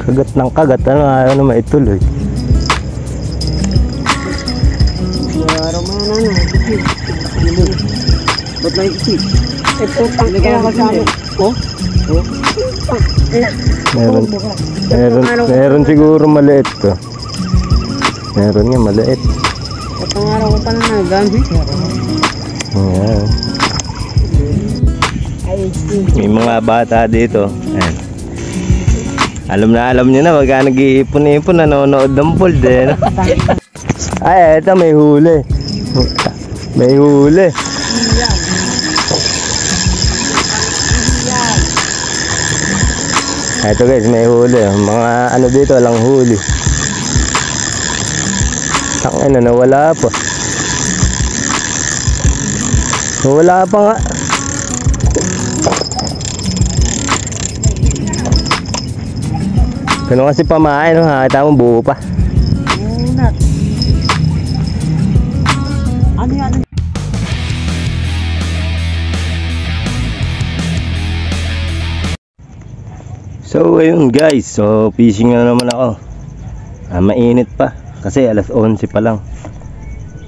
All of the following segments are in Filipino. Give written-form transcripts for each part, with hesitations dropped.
Kagat ng kagat, ano, ayaw na maituloy. Araw mo na na. Ba't may isip? Ito, kaya kasama. Oh? Oh? Meron siguro maliit to. Meron nga maliit. Itong araw ko pa na nagamit. Ayan. May mga bata dito. Ayan. Alam nyo na pagka nag-iipon-ipon, nanonood ng pold eh. Ay, eto may huli. May huli. Eto guys, may huli. Mga ano dito, walang huli. Tangina, nawala pa. Nawala pa nga. Ganun kasi pamain, no? Nakita mo buo pa. Ano yan? So ayun guys, so fishing na naman ako. Mainit pa kasi alas 11 pa lang.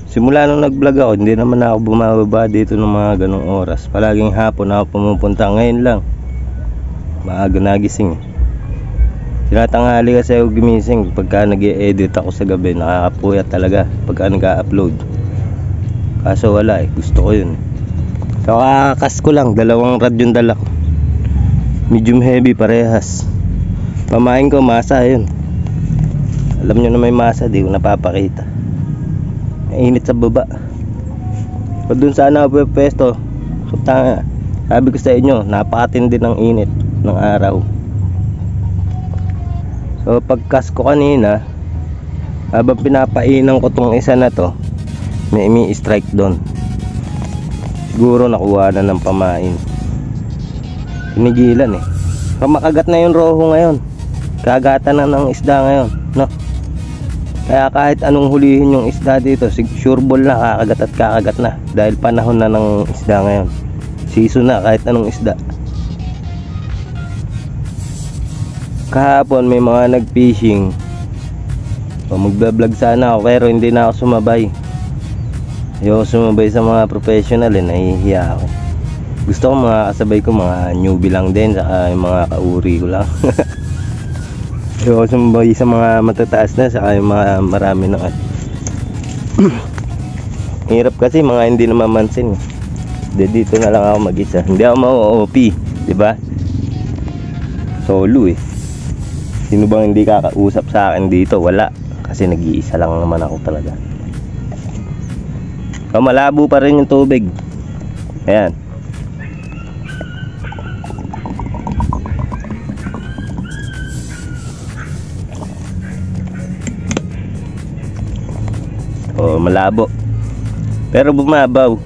Simula nung nag-vlog ako, hindi naman ako bumababa dito ng mga ganong oras. Palaging hapon ako pumupunta. Ngayon lang maaga nagising. Tinatanghali kasi ako gumising pagka nag-i-edit ako sa gabi. Nakakapuyat talaga pagka nag-upload. Kaso wala eh, gusto ko yun. So kakas ko lang, 2 rad yung dala ko. Medium heavy parehas. Pamain ko masa yun. Alam nyo na may masa, di ko napapakita. Mainit sa baba. Pag dun sana ako pwesto, so tanga, sabi ko sa inyo, napakatindi ng init ng araw. So pagkas ko kanina, habang pinapainan ko tong isa na to, may strike doon. Siguro nakuha na ng pamain. Pinigilan eh. Makagat na yung roho ngayon. Kagatan na ng isda ngayon, no? Kaya kahit anong hulihin yung isda dito, sure ball na, kakagat at kakagat na. Dahil panahon na ng isda ngayon. Season na kahit anong isda. Kahapon may mga nag-fishing. O magbablog sana ako pero hindi na ako sumabay. Ayoko sumabay sa mga professional eh, nahihiya ako. Gusto ko mga kasabay ko mga newbie lang din, saka yung mga kauri ko lang. Ayoko sumabay sa mga matataas na, saka yung mga marami na. Hirap kasi mga hindi na mamansin. Dito na lang ako mag-isa. Hindi ako ma-OP, di ba? Solo eh. Sino bang hindi kakausap sa akin dito? Wala. Kasi nag-iisa lang naman ako talaga. So, malabo pa rin yung tubig. Ayan. Oh, malabo. Pero bumabaw.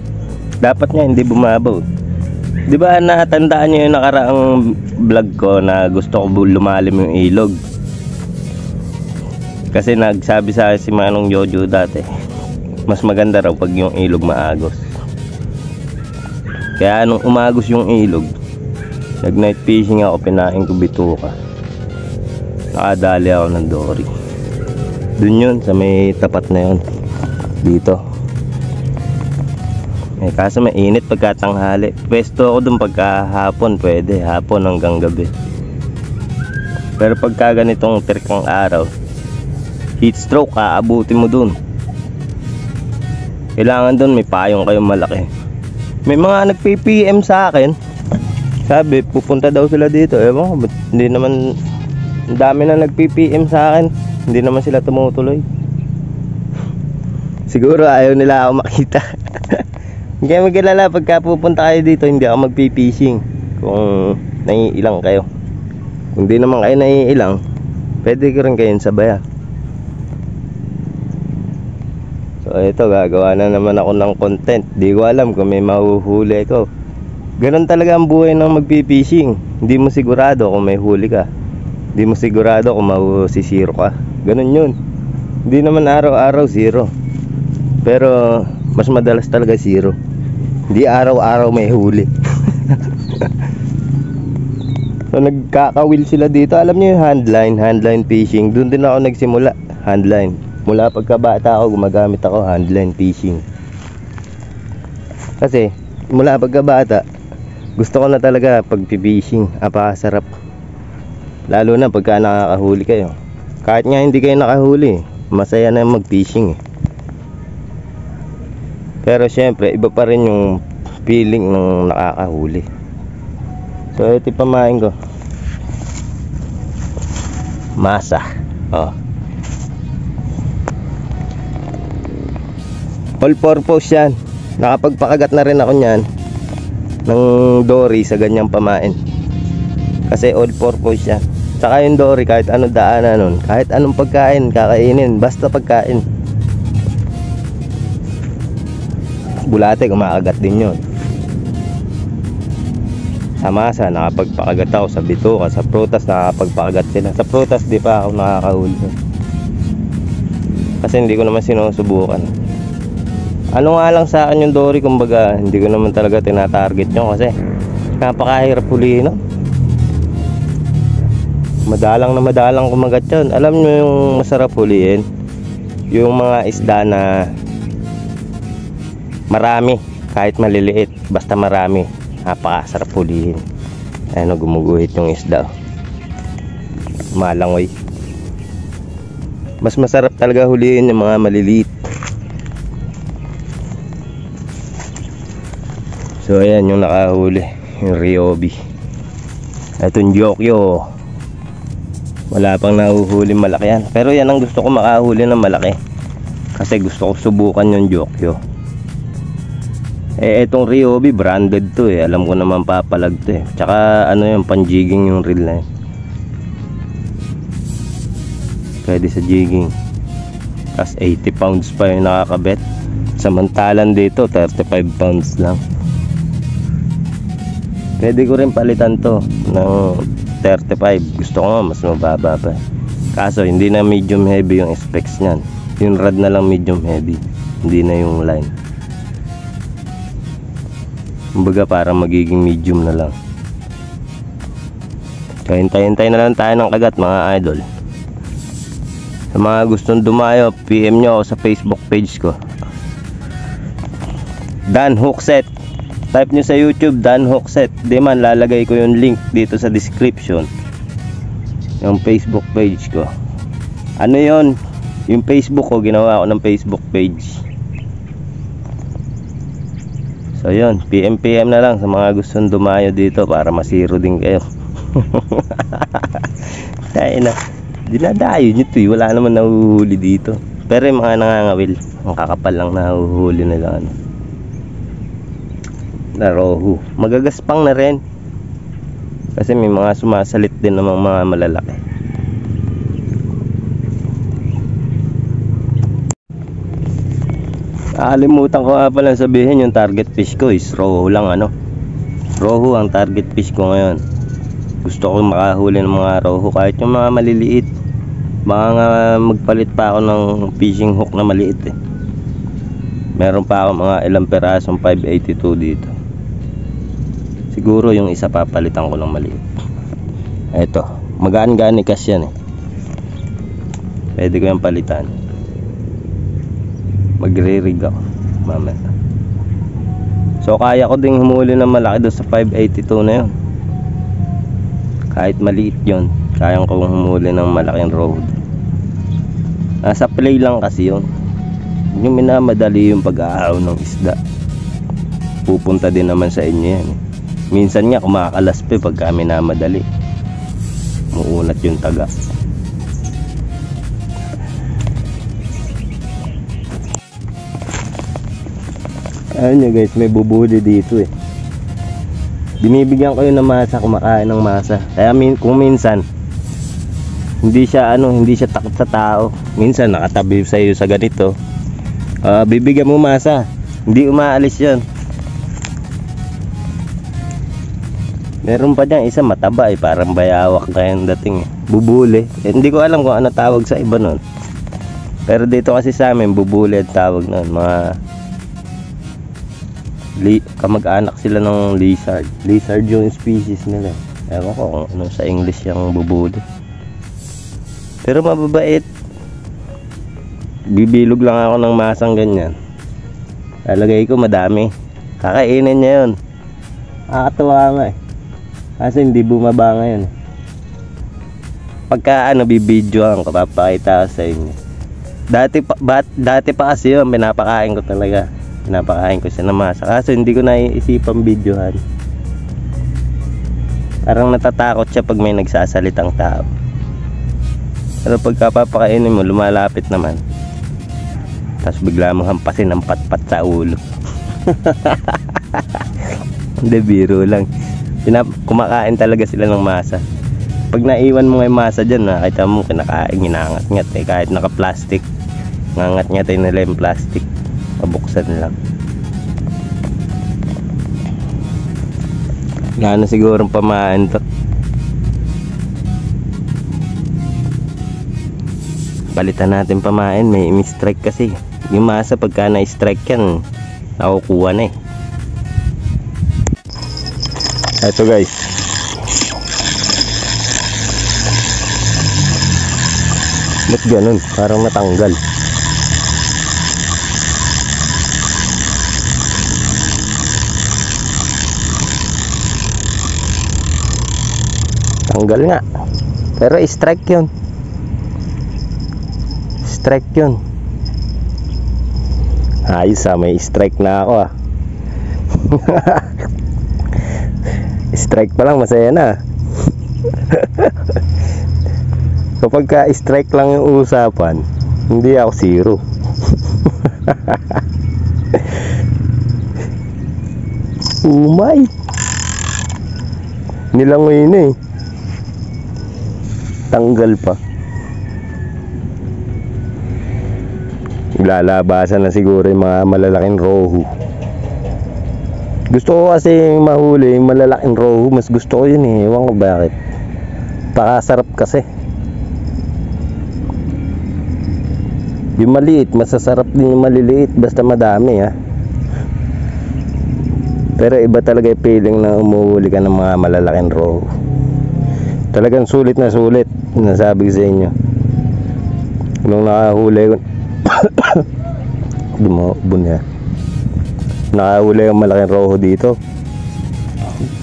Dapat nga hindi bumabaw. Di ba natandaan nyo yung nakaraang vlog ko na gusto ko lumalim yung ilog? Kasi nagsabi sa akin si Manong Jojo dati, mas maganda raw pag yung ilog maagos. Kaya nung umagos yung ilog, nag night fishing ako, pinain ko bituka. Nakadali ako ng dory. Dun yun, sa may tapat na yun. Dito. Eh, kaso mainit pagkatanghali. Pwesto ako dun pagkahapon, pwede. Hapon hanggang gabi. Pero pagka ganitong terkang araw, heat stroke, aabutin mo dun. Kailangan dun may payong kayong malaki. May mga nag-PPM sa akin. Sabi, pupunta daw sila dito. Ewan ko, hindi naman, ang dami na nag-PPM sa akin. Hindi naman sila tumutuloy. Siguro ayaw nila ako makita. Kaya magkalala, pagka pupunta kayo dito, hindi ako magpipishing kung naiilang kayo. Kung di naman kayo naiilang, pwede ko rin kayong sabaya. So ito, gagawa na naman ako ng content. Di ko alam kung may mahuhuli ko. Ganun talaga ang buhay ng magpipishing. Hindi mo sigurado kung may huli ka. Hindi mo sigurado kung masisiro ka. Ganun yun. Hindi naman araw-araw zero. Pero mas madalas talaga zero. Hindi araw-araw may huli. So So nagkakawil sila dito. Alam niyo yung handline fishing. Doon din ako nagsimula, handline. Mula pagkabata ako, gumagamit ako handline fishing. Kasi mula pagkabata, gusto ko na talaga pag-fishing. Apakasarap. Lalo na pagka nakakahuli kayo. Kahit nga hindi kayo nakahuli, masaya na mag-fishing. Pero syempre, iba pa rin yung feeling ng nakakahuli. So ito pamain ko. Masa. Oh. All purpose yan. Nakapagpakagat na rin ako niyan ng dory sa ganyang pamain. Kasi all purpose yan. Saka yung dory, kahit anong daanan nun, kahit anong pagkain, kakainin. Basta pagkain. Bulate, kumakagat din yun. Sa masa, nakapagpakagat ako. Sa bituka, sa prutas, nakapagpakagat sila. Sa prutas, di pa ako nakakahuli. Kasi hindi ko naman sinusubukan. Ano nga lang sa akin yung dory, kumbaga, hindi ko naman talaga tinatarget nyo. Kasi napakahirap hulihin, no? Madalang kumagat yun. Alam nyo yung masarap hulihin? Yung mga isda na marami, kahit maliliit, basta marami. Napakasarap hulihin. Ayun, gumuguhit yung isda. Malangoy. Mas masarap talaga hulihin yung mga maliliit. So ayan yung nakahuli, yung Ryobi. Itong Jokyo, wala pang nahuhuli malaki yan. Pero yan ang gusto ko, makahuli ng malaki. Kasi gusto ko subukan yung Jokyo. Etong Ryobi branded to Alam ko naman papalag to Tsaka ano yung pan-jigging yung reel na yun. Pwede sa jigging. Tapos 80 pounds pa yung nakakabet. Samantalan dito 35 pounds lang. Pwede ko rin palitan to ng 35. Gusto ko nga mas mababa pa. Kaso hindi na medium heavy yung specs nyan. Yung rod na lang medium heavy, hindi na yung line. Kumbaga parang magiging medium na lang. Kaya hintay-hintay na lang tayo ng kagat, mga idol. Sa mga gustong dumayo, PM nyo ako sa Facebook page ko, Dan Hookset. Type nyo sa YouTube Dan Hookset. Di man, lalagay ko yung link dito sa description, yung Facebook page ko. Ano yon? Yung Facebook ko, ginawa ko ng Facebook page. So yun, PM na lang sa mga gustong dumayo dito para masiro din kayo. Kaya na, dinadayo nyo to Wala naman nahuhuli dito. Pero yung mga nangangawil, ang kakapal lang nahuhuli nila na rohu. Magagaspang na rin. Kasi may mga sumasalit din ng mga malalaki. Nakalimutan ko nga pala sabihin, yung target fish ko is rohu lang Rohu ang target fish ko ngayon. Gusto ko makahuli ng mga rohu, kahit yung mga maliliit. Baka magpalit pa ako ng fishing hook na maliit Meron pa ako mga ilang perasong 582 dito. Siguro yung isa papalitan ko ng maliit. Eto, magaan-ganikas yan Pwede ko yung palitan. Magre-rig ako mamaya. So kaya ko ding humuli ng malaki doon sa 582 na yun. Kahit maliit yun, kayang kong humuli ng malaking road. Nasa play lang kasi yun. Yung minamadali yung pag-aahaw ng isda. Pupunta din naman sa inyo yan Minsan nga kumakalas pa pagka minamadali. Muunat yung taga. Ayun nyo guys, may bubuli dito Binibigyan ko yun ng masa, kumakain ng masa. Kaya kung minsan hindi siya takot sa tao. Minsan nakatabi sa iyo sa ganito, bibigyan mo masa, hindi umaalis yan. Meron pa dyan isa mataba parang bayawak na yung dating bubuli. Hindi ko alam kung ano tawag sa iba nun. Pero dito kasi sa amin bubuli ang tawag nun. Mga kamag-anak sila ng lizard. Lizard yung species nila. Ewan ko kung ano sa English yung bubuli. Pero mababait. Bibilog lang ako ng masang ganyan. Lalagay ko madami. Kakainin niya yun. Nakakatuwa nga eh. Kasi hindi bumaba ngayon. Pagka bibidyoan ko, papakita ko sa inyo. Dati pa kasi yun, pinapakain ko talaga. Pinapakain ko siya ng masa. Kaso hindi ko naiisipang videohan. Parang natatakot siya pag may nagsasalitang tao. Pero pagka papakainin mo, lumalapit naman. Tapos bigla mo hampasin ng patpat sa ulo. Hindi, biro lang. Kumakain talaga sila ng masa. Pag naiwan mo yung masa dyan, nakita mo kinakain, ginangat-ngat eh. Kahit naka-plastic, ngangat-ngatin nila yung plastic. Pabuksan lang. Wala na sigurong pamain to. Palitan natin pamain. May strike kasi. Yung masa pagka na-strike yan, nakukuha na eh. Ito guys, ba't ganun? Parang natanggal. Tanggal nga. Pero strike yun. Strike yun. Ayos may strike na ako Strike pa lang masaya na. Kapag ka strike lang yung usapan, hindi ako zero. Umay. Nilangoy na eh. Tanggal pa. Lalabasan na siguro yung mga malalaking rohu. Gusto ko kasi mahuli yung malalaking rohu. Mas gusto ko yun eh. Ewan ko bakit. Pakasarap kasi. Yung maliit, masasarap din yung maliliit. Basta madami Pero iba talaga yung feeling na umuhuli ka ng mga malalaking rohu. Talagang sulit na sulit. Nasabi ko sa inyo. Nung nakahuli ko Dumabon nakahuli yung malaking roho dito.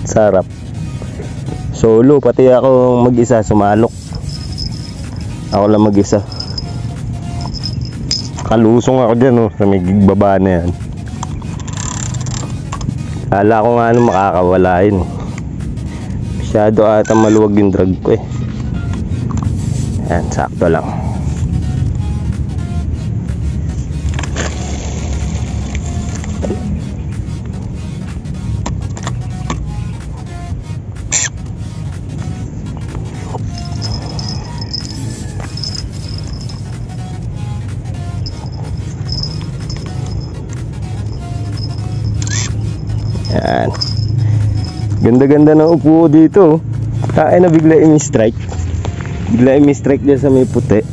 Sarap. Solo, pati ako mag-isa sumalok. Ako lang mag-isa. Kalusong ako dyan sa may baba na yan. Kala ko nga makakawala yun. Masyado ata maluwag yung drag ko Yan, sakto lang. Yan. Ganda-ganda ng upo dito. Kaya na bigla i-strike. Bigla i-strike dyan sa may puti.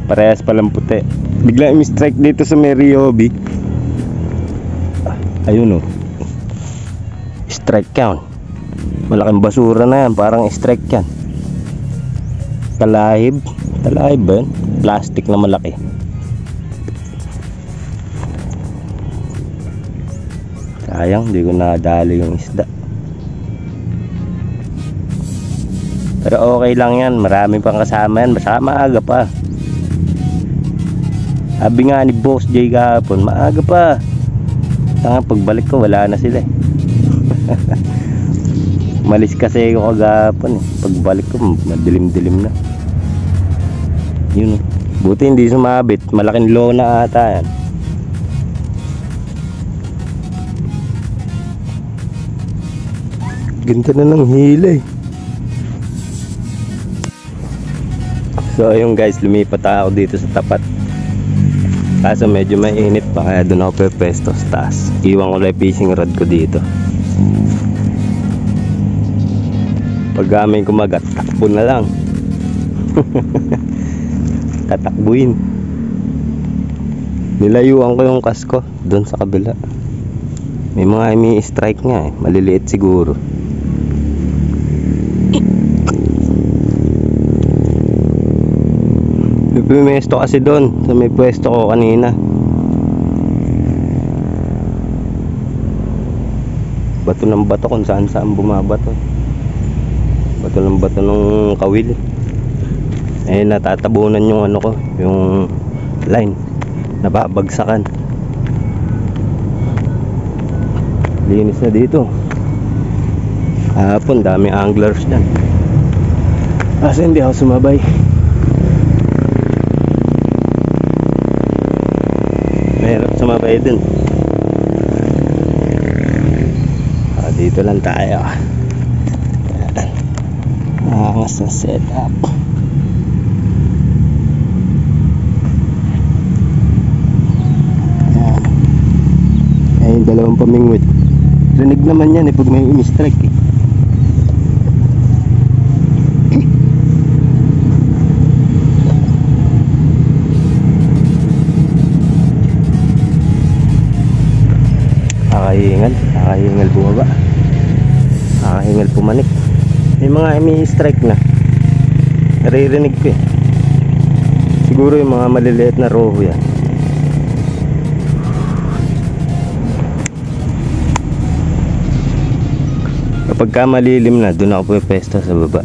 Parehas palang puti. Bigla i-strike dito sa may Ryobi. Ayun strike count. Malaking basura na yan. Parang strike yan. Talahib. Talahib ba yun? Plastic na malaki. Sayang, hindi ko nadali yung isda. Pero okay lang yan, marami pang kasama yan. Basta maaga pa. Sabi nga ni Boss J kahapon, maaga pa. Tanga, pagbalik ko wala na sila Malis kasi ako kagapon Pagbalik ko madilim-dilim na. Yun buti hindi sumabit. Malaking lona ata yan. Ganda na ng hila So ayun guys, lumipat ako dito sa tapat. Kaso medyo mainit pa, kaya doon ako pepesto sa taas. Iwan ko lang fishing rod ko dito. Pag gamay kumagat, takbo na lang. Tatakbuin. Nilayuan ko yung kasko doon sa kabila. May mga imi-strike nga eh. Maliliit siguro. May pumesto kasi doon. So may pwesto ko kanina. Bato ng bato kung saan saan bumabato. Bato ng bato ng kawil. Eh natatabunan yung ano ko, yung line. Nababagsakan. Linis na dito. Hapon dami anglers dyan. Kasi hindi ako sumabay. Mahirap sumabay din. Dito lang tayo. Angas na setup. Ay, dalawang pamingwit. Rinig naman yan eh pag may imi-strike eh. Kakahingal bumaba. Kakahingal pumanik. May mga imi-strike na. Naririnig ko eh. Siguro yung mga maliliit na roho yan. Kapag ka malilim na, doon ako pumesto sa baba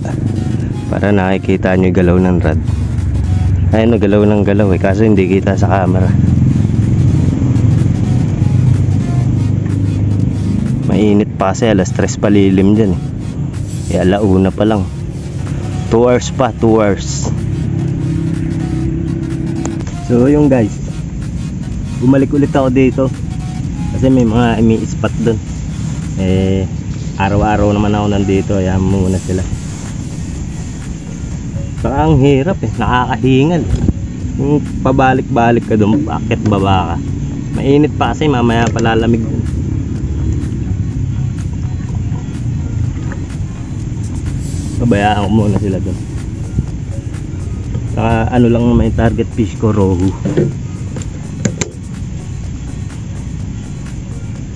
para nakikita nyo yung galaw ng rod. Ayun, galaw ng galaw eh, kaso hindi kita sa camera. Mainit pa kasi, alas 3 palilim dyan eh. E alauna pa lang. 2 hours pa, 2 hours. So yung guys, bumalik ulit ako dito kasi may mga imi-spot doon. Eh araw-araw naman ako nandito, ayan muna sila. Saka ang hirap eh, nakakahingal. Yung pabalik-balik ka doon, akit baba ka. Mainit pa kasi, mamaya palalamig dun. Pabayaan ko muna sila doon. Saka ano lang may target fish ko, rohu.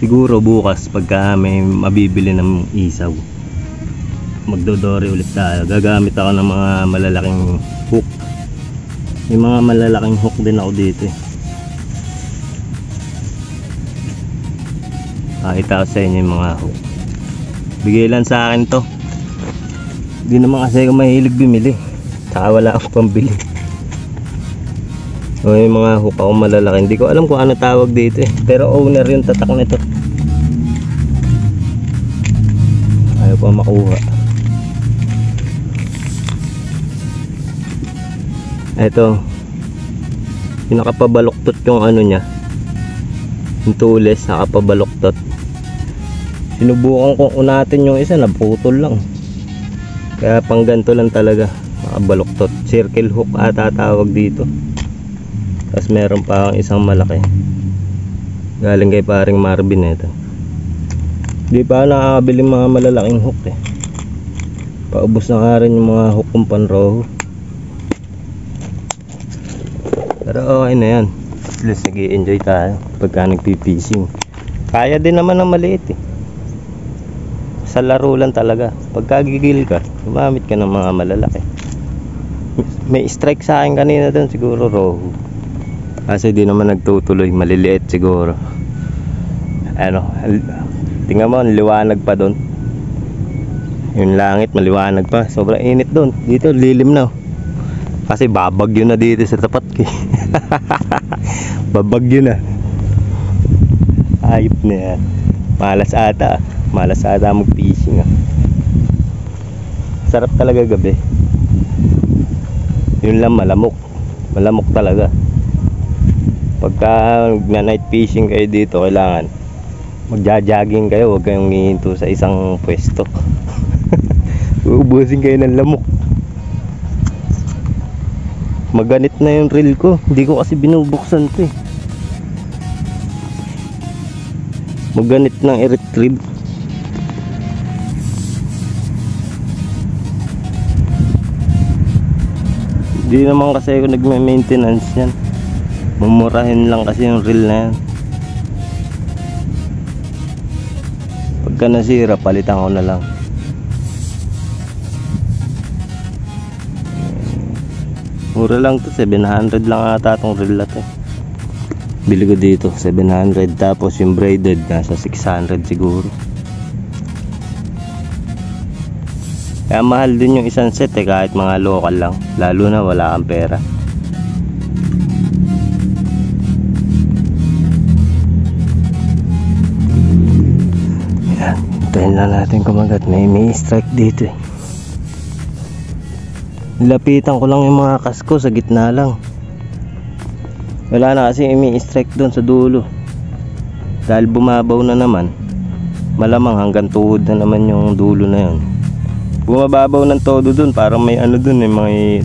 Siguro bukas pagka may mabibili ng isaw, magdodore ulit tayo. Gagamit ako ng mga malalaking hook. May mga malalaking hook din ako dito eh. Pakita ko sa inyo yung mga hook. Bigay lang sa akin to. Hindi naman kasi ako mahilig bumili, saka wala akong pambili. So yung mga hook ako malalaki, hindi ko alam kung ano tawag dito eh. Pero owner yung tatak nito. Ayaw pa makuha. Eto, yung nakapabaloktot yung ano nya, yung tulis nakapabaloktot. Sinubukan ko unatin yung isa, naputol lang. Kaya pang ganito lang talaga, nakabaloktot. Circle hook ata tawag dito. Tapos meron pa ang isang malaki, galing kay paring Marvin ito. Hindi pa nakakabili mga malalaking hook eh. Paubos na nga rin yung mga hook kong panroho. Pero okay na yan. At least nag-i-enjoy tayo pagka nagpipishing. Kaya din naman ng maliit eh. Sa laro lang talaga. Pagka gigil ka, gumamit ka ng mga malalaki. May strike sa akin kanina doon, siguro rohu. Kasi di naman nagtutuloy, maliliit siguro. Ano, tingnan mo, liwanag pa doon. Yung langit maliwanag pa, sobrang init doon. Dito lilim na. Kasi babagyo na dito sa tapat ko. Babagyo na. Ayop na yan. Malas ata. Malas ata mag-fishing ah. Sarap talaga gabi. Yun lang, malamok. Malamok talaga. Pagka na-night fishing kayo dito, kailangan magja-jogging kayo, huwag kayong hihinto sa isang pwesto. Uubusin kayo ng lamok. Maganit na yung reel ko, hindi ko kasi binubuksan to eh. Maganit ng i-retrieve. Hindi naman kasi ako nagme-maintenance yan. Mumurahin lang kasi yung reel na yan. Pagka nasira, palitan ko na lang. Mura lang to, 700 lang ata itong reel na to. Bili ko dito 700, tapos yung braided nasa 600 siguro. Kaya mahal din yung isang set kahit mga local lang, lalo na wala kang pera. Yan, hintayin lang natin kumagat. May strike dito eh. Nilapitan ko lang yung mga kasko sa gitna lang. Wala na kasi imi-strike doon sa dulo. Dahil bumabaw na naman, malamang hanggang tuhod na naman yung dulo na yun. Bumababaw ng todo doon, parang may ano doon eh,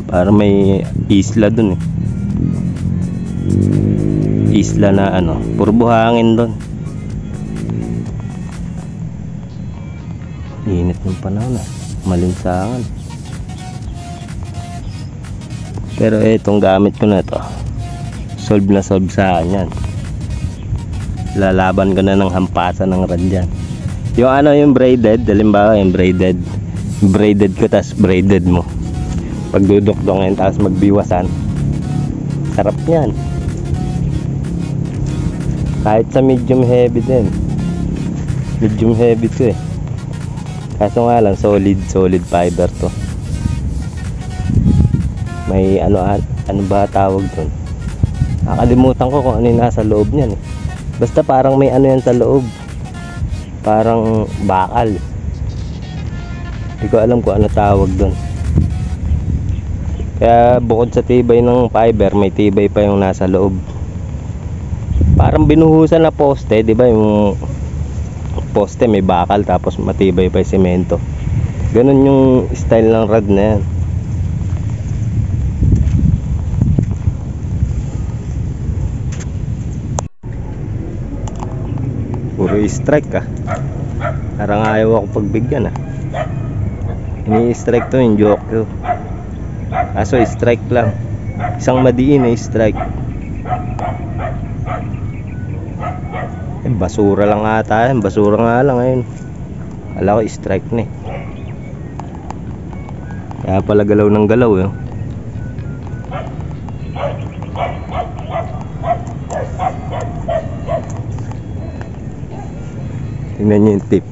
parang may isla doon eh. Isla na ano, puro buhangin doon. Init ng panahon na, malinsangan. Pero itong gamit ko na to, solve na solve sa akin yan. Lalaban ko na ng hampasan ng rad yan. Yung ano, yung braided, halimbawa yung braided ko tas braided mo, pagdudukdongin tapos magbiwasan, sarap yan. Kahit sa medium heavy din, medium heavy to eh, kaso nga lang solid fiber to. May ano ba tawag dun, nakalimutan ko kung ano yung nasa loob niyan eh. Basta parang may ano yan sa loob, parang bakal. Hindi ko alam kung ano tawag doon. Kaya bukod sa tibay ng fiber, may tibay pa yung nasa loob. Parang binuhusan na poste, di ba? Yung poste may bakal tapos matibay pa yung semento. Ganun yung style ng rod na yan. Puro strike ka. Parang ayaw ako pagbigyan ah. Ini-strike to yung joke to. Kaso strike lang. Isang madiin na strike. Basura lang ata yan. Basura nga lang ngayon. Kala ko strike na eh. Kaya pala galaw ng galaw eh. Tingnan nyo yung tip.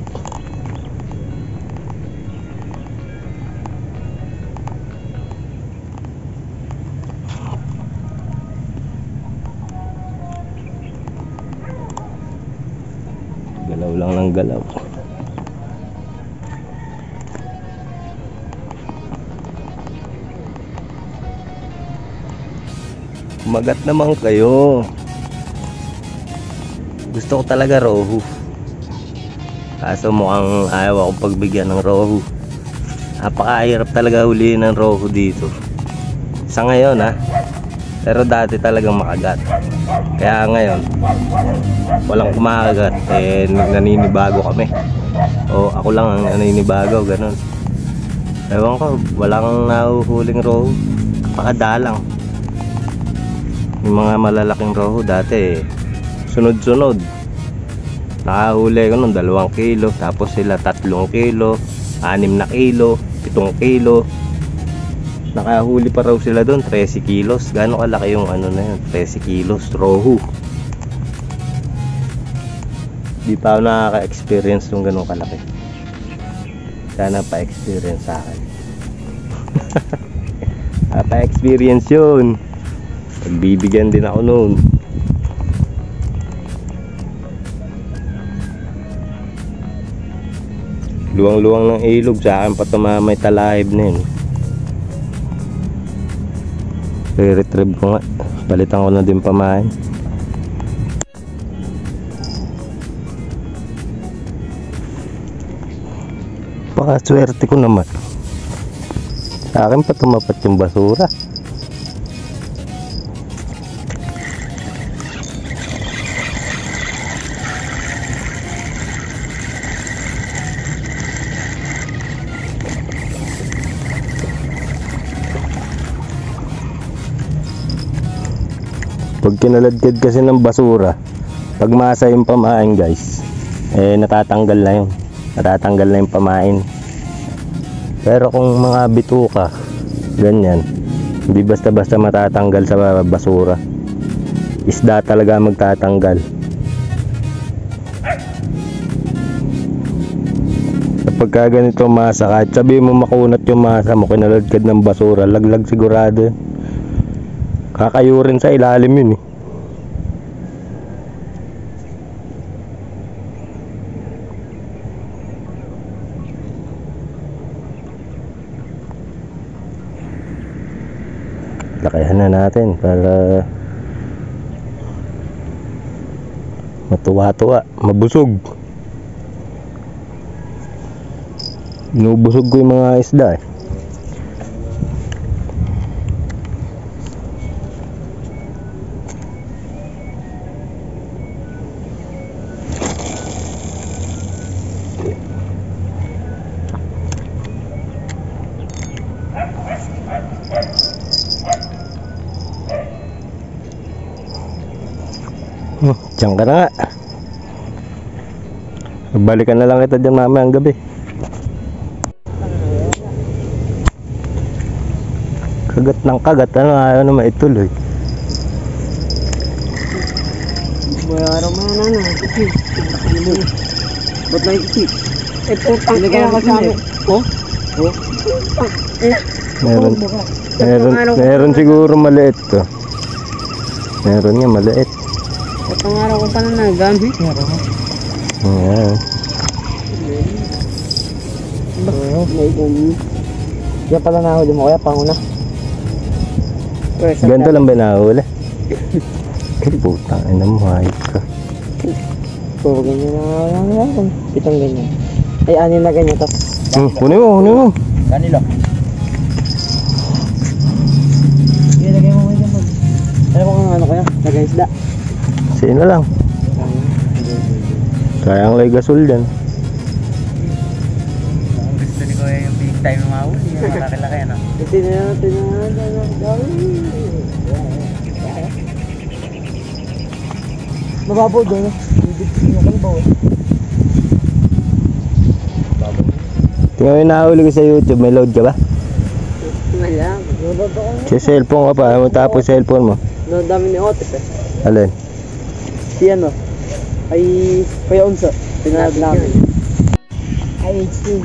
Galaw lang ng galaw. Kumagat naman kayo. Gusto ko talaga rohu, kaso mukhang ayaw akong pagbigyan ng rohu. Napakahirap talaga huliin ng rohu dito sa ngayon ha. Pero dati talagang makagat. Kaya ngayon walang kumakagat eh, naninibago kami. O ako lang ang naninibago, ganun. Ewan ko, walang nahuhuling rohu. Napakadalang. Yung mga malalaking rohu dati sunod-sunod. Nakahuli ko nun 2 kilo, tapos sila 3 kilo, 6 na kilo, 7 kilo. Nakahuli pa raw sila doon 13 kilos. Gaano kalaki yung ano na yun, 13 kilos rohu. Di pa ako nakaka-experience ng ganun kalaki. Sana pa-experience sa akin. Pa-experience yun. Pagbibigyan din ako noon. Luwang-luwang ng ilog, sa akin pa tumamay talahib na yun. I-retrieve ko nga, balitan ko na din pamain. Baka swerte ko naman, sa akin pa tumapat yung basura. Pag kinaladkad kasi ng basura, pagmasa yung pamain guys, eh natatanggal na yun. Natatanggal na yung pamain. Pero kung mga bituka, ganyan, hindi basta-basta matatanggal sa basura. Isda talaga magtatanggal. Kapag ganito masa, kahit sabihin mo makunat yung masa mo, kinaladkad ng basura, laglag sigurado. Kakayo rin sa ilalim yun eh. Lakayan na natin para matuwa-tuwa, mabusog. Inubusog ko yung mga isda eh. Diyan ka na nga. Balikan na lang kita dyan mamayang gabi. Kagat ng kagat, ano ayaw na maituloy. Bayaro mo na na. Ba't na ikisip? Eh, putang ina ka sa amin. Oh? Oh? Meron siguro maliit to. Meron nga maliit. Putang araw ko pa na nagamit. Meron mo. Ayan. Yan pala nahuli mo kaya panguna. Ganito lang ba nahuli? Putang ina mo, hayop ka. Puro ganyan na lang. Pitong ganyan. Ay, anin na ganyan. Kunin mo. Kanilo. Sige, lagay mo dyan po. Alam mo kung ano kaya? Lagay isda. Sino lang? Sayang lay gasol dyan. Gusto ni Kuya yung big time na mahuli. Yung malaki-laki ano. Mababaw doon. Tingnan mo yung nahuli ko sa YouTube, may load ka ba? Wala. Sa cellphone ka pa, tapos cellphone mo. No, dami ni Otip eh. Alin? Si ano? Ay, Kuya Unso. Pinalad namin.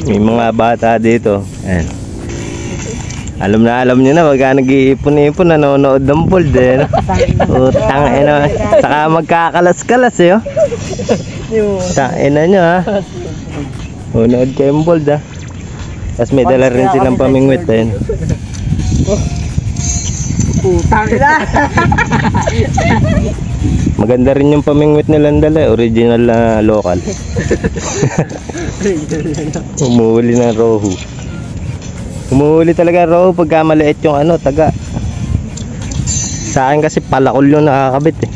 May mga bata dito. Ayan. Alam nyo na, pagka nag-iipon-ipon, nanonood ng bold eh. No? Utang ina. Saka magkakalas-kalas eh. Oh. Utang ina nyo ha. Unood kayong bold ha. Tapos may dala rin silang pamingwit eh. Utang ina. Maganda rin yung pamingwit nilang dala, original na local. Umuhuli ng rohu. Umuhuli talaga rohu pagka maliit yung ano, taga. Sa akin kasi palakol yung nakakabit eh.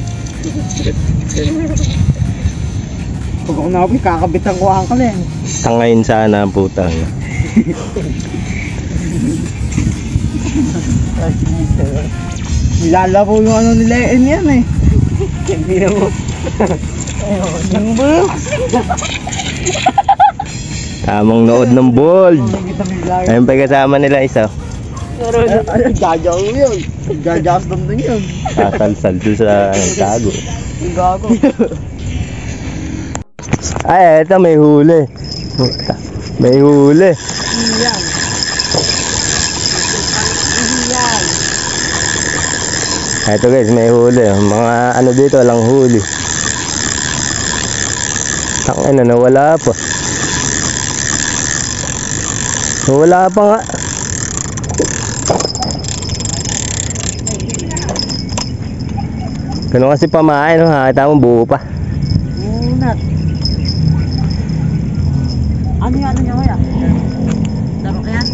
Pag ako nakapit, kakabitan ko ang kaleng. Tangayin sana ang putang. Nilalaro yung ano nila yan eh. Hindi na mo. Yung ba? Tamang nood ng bold. Ayun pa kasama nila isa. Gajaw yun. Gajaw doon yun. Sasalsal doon sa tago. Gago. Ay, eto may huli. May huli. Yan. Yan. Eto guys, may huli. Mga ano dito, walang huli. Tangina, nawala pa. Nawala pa nga. Ganun kasi pamain, no? Nakita mo buo pa. Unat. Ano yung ano niya kaya? Laro ka yan?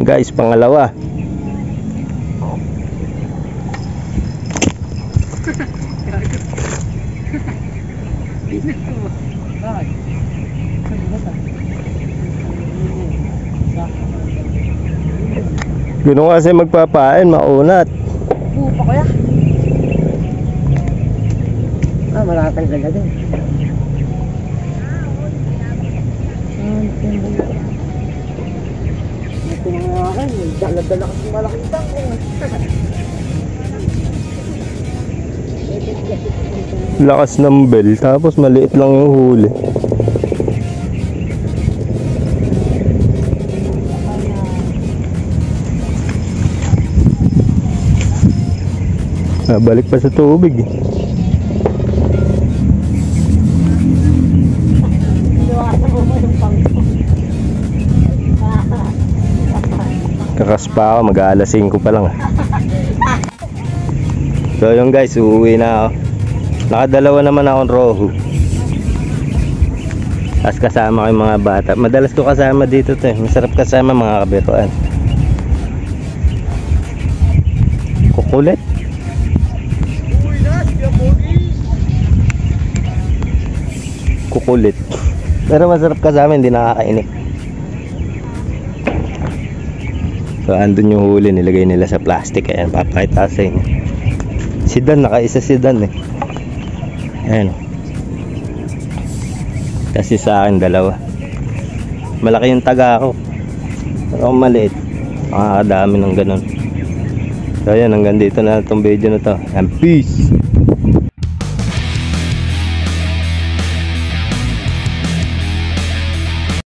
Guys, pangalawa. Ganun kasi magpapain, maunat. pupa kaya. Matatanggal na din. Ito na nga akin, dala-dala kasi malaking tangko. Lakas ng bell, tapos maliit lang yung huli. Balik pa sa tubig eh. Kakas pa ako, mag-aalas 5 pa lang. So yun guys, uuwi na ako. Nakadalawa naman akong rohu. As kasama ko yung mga bata. Madalas ko kasama dito to eh. Masarap kasama mga kabiruan. Kukulit. Kukulit. Pero masarap kasama, hindi nakakainik. So andun yung huli, nilagay nila sa plastic. Ayan, papakita sa inyo. Si Dan, nakaisa si Dan eh. Ayan. Kasi sa akin dalawa. Malaki yung taga ako. Pero kung maliit, makakadami ng ganun. So ayan, hanggang dito na itong video na to. And peace!